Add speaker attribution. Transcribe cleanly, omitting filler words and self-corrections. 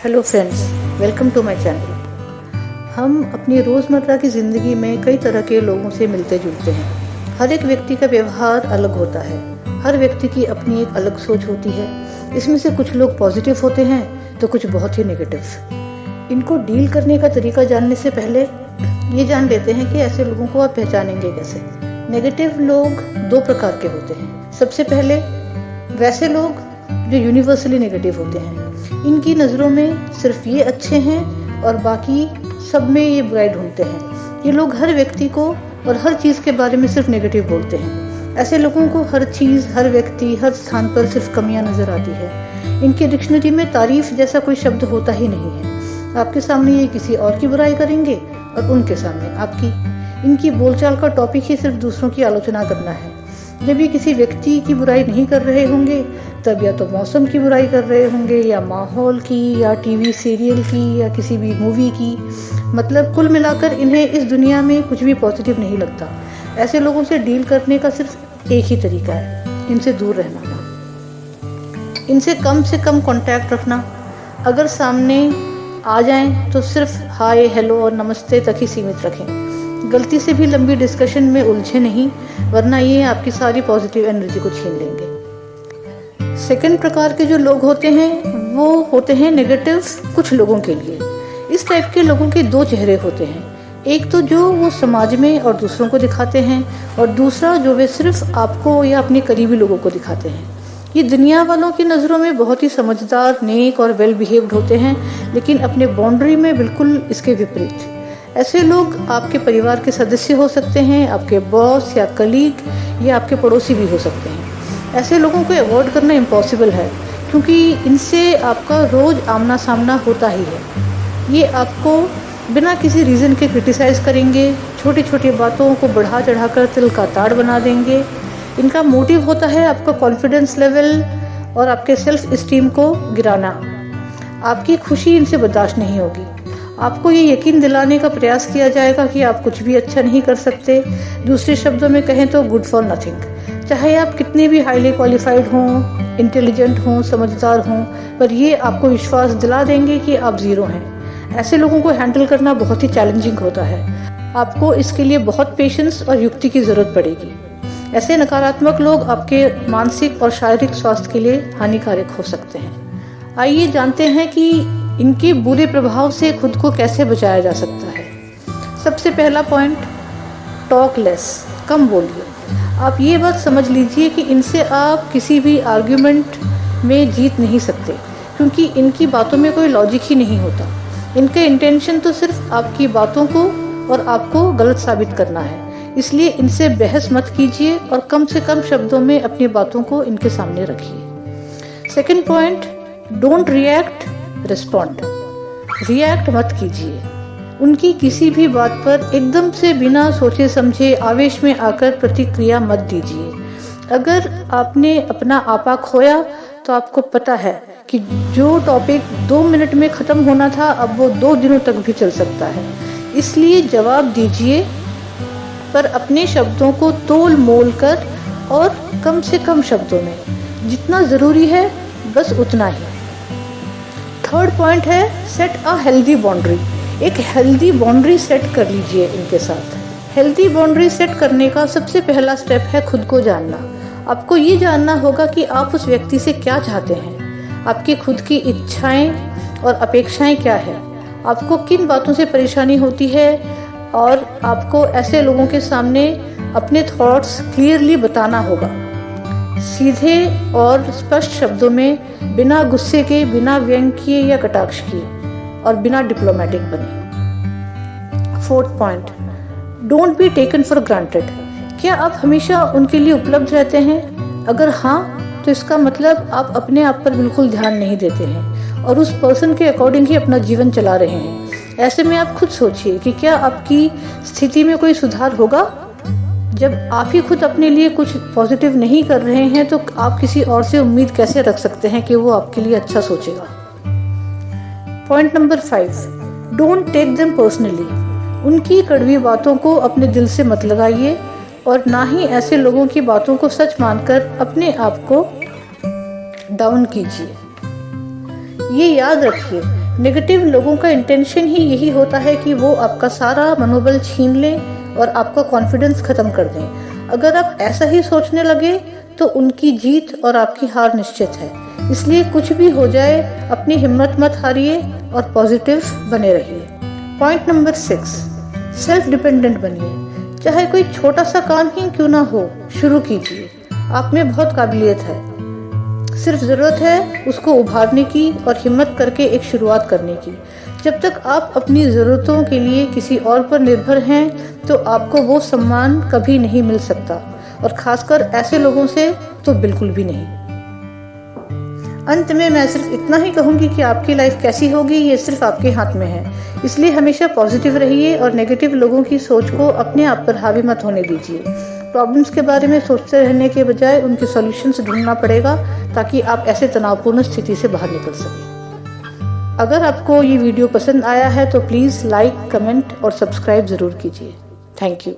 Speaker 1: Hello friends, welcome to my channel. हम अपनी रोज़मर्रा की ज़िंदगी में कई तरह के लोगों से मिलते जुलते हैं। हर एक व्यक्ति का व्यवहार अलग होता है। हर व्यक्ति की अपनी एक अलग सोच होती है। इसमें से कुछ लोग पॉजिटिव होते हैं तो कुछ बहुत ही नेगेटिव। इनको डील करने का तरीका जानने से पहले ये जान लेते हैं कि ऐसे लोगों को आप पहचानेंगे कैसे। नेगेटिव लोग दो प्रकार के होते हैं। सबसे पहले वैसे लोग जो यूनिवर्सली नेगेटिव होते हैं। इनकी नज़रों में सिर्फ ये अच्छे हैं और बाकी सब में ये बुराई ढूंढते हैं। ये लोग हर व्यक्ति को और हर चीज़ के बारे में सिर्फ नेगेटिव बोलते हैं। ऐसे लोगों को हर चीज़, हर व्यक्ति, हर स्थान पर सिर्फ कमियां नज़र आती है। इनके डिक्शनरी में तारीफ जैसा कोई शब्द होता ही नहीं है। आपके सामने ये किसी और की बुराई करेंगे और उनके सामने आपकी। इनकी बोलचाल का टॉपिक ही सिर्फ दूसरों की आलोचना करना है। जब ये किसी व्यक्ति की बुराई नहीं कर रहे होंगे तब या तो मौसम की बुराई कर रहे होंगे, या माहौल की, या टीवी सीरियल की, या किसी भी मूवी की। मतलब कुल मिलाकर इन्हें इस दुनिया में कुछ भी पॉजिटिव नहीं लगता। ऐसे लोगों से डील करने का सिर्फ एक ही तरीका है, इनसे दूर रहना, इनसे कम कांटेक्ट रखना। अगर सामने आ जाएं तो सिर्फ हाय, हेलो और नमस्ते तक ही सीमित रखें। गलती से भी लंबी डिस्कशन में उलझे नहीं, वरना ये आपकी सारी पॉजिटिव एनर्जी को छीन लेंगे। सेकंड प्रकार के जो लोग होते हैं वो होते हैं नेगेटिव कुछ लोगों के लिए। इस टाइप के लोगों के दो चेहरे होते हैं। एक तो जो वो समाज में और दूसरों को दिखाते हैं, और दूसरा जो वे सिर्फ आपको या अपने करीबी लोगों को दिखाते हैं। ये दुनिया वालों की नज़रों में बहुत ही समझदार, नेक और वेल बिहेव्ड होते हैं, लेकिन अपने बाउंड्री में बिल्कुल इसके विपरीत। ऐसे लोग आपके परिवार के सदस्य हो सकते हैं, आपके बॉस या कलीग, या आपके पड़ोसी भी हो सकते हैं। ऐसे लोगों को अवॉइड करना इम्पॉसिबल है, क्योंकि इनसे आपका रोज़ आमना सामना होता ही है। ये आपको बिना किसी रीज़न के क्रिटिसाइज़ करेंगे, छोटी छोटी बातों को बढ़ा चढ़ाकर तिल का ताड़ बना देंगे। इनका मोटिव होता है आपका कॉन्फिडेंस लेवल और आपके सेल्फ इस्टीम को गिराना। आपकी खुशी इनसे बर्दाश्त नहीं होगी। आपको ये यकीन दिलाने का प्रयास किया जाएगा कि आप कुछ भी अच्छा नहीं कर सकते। दूसरे शब्दों में कहें तो गुड फॉर नथिंग। चाहे आप कितने भी हाईली क्वालिफाइड हों, इंटेलिजेंट हों, समझदार हों, पर ये आपको विश्वास दिला देंगे कि आप ज़ीरो हैं। ऐसे लोगों को हैंडल करना बहुत ही चैलेंजिंग होता है। आपको इसके लिए बहुत पेशेंस और युक्ति की ज़रूरत पड़ेगी। ऐसे नकारात्मक लोग आपके मानसिक और शारीरिक स्वास्थ्य के लिए हानिकारक हो सकते हैं। आइए जानते हैं कि इनके बुरे प्रभाव से खुद को कैसे बचाया जा सकता है। सबसे पहला पॉइंट, टॉक लेस, कम बोलिए। आप ये बात समझ लीजिए कि इनसे आप किसी भी आर्ग्यूमेंट में जीत नहीं सकते, क्योंकि इनकी बातों में कोई लॉजिक ही नहीं होता। इनका इंटेंशन तो सिर्फ आपकी बातों को और आपको गलत साबित करना है। इसलिए इनसे बहस मत कीजिए और कम से कम शब्दों में अपनी बातों को इनके सामने रखिए। Second point, don't react, respond. React मत कीजिए। उनकी किसी भी बात पर एकदम से बिना सोचे समझे आवेश में आकर प्रतिक्रिया मत दीजिए। अगर आपने अपना आपा खोया तो आपको पता है कि जो टॉपिक 2 मिनट में ख़त्म होना था अब वो 2 दिनों तक भी चल सकता है। इसलिए जवाब दीजिए, पर अपने शब्दों को तोल मोल कर और कम से कम शब्दों में। जितना ज़रूरी है बस उतना ही। थर्ड पॉइंट है, सेट अ हेल्दी बाउंड्री। एक हेल्दी बाउंड्री सेट कर लीजिए इनके साथ। हेल्दी बाउंड्री सेट करने का सबसे पहला स्टेप है खुद को जानना। आपको ये जानना होगा कि आप उस व्यक्ति से क्या चाहते हैं। आपकी खुद की इच्छाएं और अपेक्षाएं क्या है। आपको किन बातों से परेशानी होती है, और आपको ऐसे लोगों के सामने अपने थॉट्स क्लियरली बताना होगा, सीधे और स्पष्ट शब्दों में, बिना गुस्से के, बिना व्यंग किए या कटाक्ष किए, और बिना डिप्लोमेटिक बने। Fourth point, don't be taken for granted. क्या आप हमेशा उनके लिए उपलब्ध रहते हैं? अगर हाँ, तो इसका मतलब आप अपने आप पर बिल्कुल ध्यान नहीं देते हैं और उस पर्सन के अकॉर्डिंग ही अपना जीवन चला रहे हैं। ऐसे में आप खुद सोचिए कि क्या आपकी स्थिति में कोई सुधार होगा। जब आप ही खुद अपने लिए कुछ पॉजिटिव नहीं कर रहे हैं तो आप किसी और से उम्मीद कैसे रख सकते हैं कि वो आपके लिए अच्छा सोचेगा। Point number 5, don't take them personally. उनकी कड़वी बातों को अपने दिल से मत लगाइए, और ना ही ऐसे लोगों की बातों को सच मानकर अपने आप को डाउन कीजिए। ये याद रखिए नेगेटिव लोगों का इंटेंशन ही यही होता है कि वो आपका सारा मनोबल छीन लें और आपका कॉन्फिडेंस खत्म कर दें। अगर आप ऐसा ही सोचने लगे तो उनकी जीत और आपकी हार निश्चित है। इसलिए कुछ भी हो जाए अपनी हिम्मत मत हारिए और पॉजिटिव बने रहिए। पॉइंट नंबर 6, सेल्फ डिपेंडेंट बनिए। चाहे कोई छोटा सा काम ही क्यों ना हो, शुरू कीजिए। आप में बहुत काबिलियत है, सिर्फ ज़रूरत है उसको उभारने की और हिम्मत करके एक शुरुआत करने की। जब तक आप अपनी ज़रूरतों के लिए किसी और पर निर्भर हैं तो आपको वो सम्मान कभी नहीं मिल सकता, और ख़ासकर ऐसे लोगों से तो बिल्कुल भी नहीं। अंत में मैं सिर्फ इतना ही कहूँगी कि आपकी लाइफ कैसी होगी ये सिर्फ आपके हाथ में है। इसलिए हमेशा पॉजिटिव रहिए और नेगेटिव लोगों की सोच को अपने आप पर हावी मत होने दीजिए। प्रॉब्लम्स के बारे में सोचते रहने के बजाय उनके सॉल्यूशंस ढूंढना पड़ेगा ताकि आप ऐसे तनावपूर्ण स्थिति से बाहर निकल सकें। अगर आपको ये वीडियो पसंद आया है तो प्लीज़ लाइक, कमेंट और सब्सक्राइब ज़रूर कीजिए। Thank you.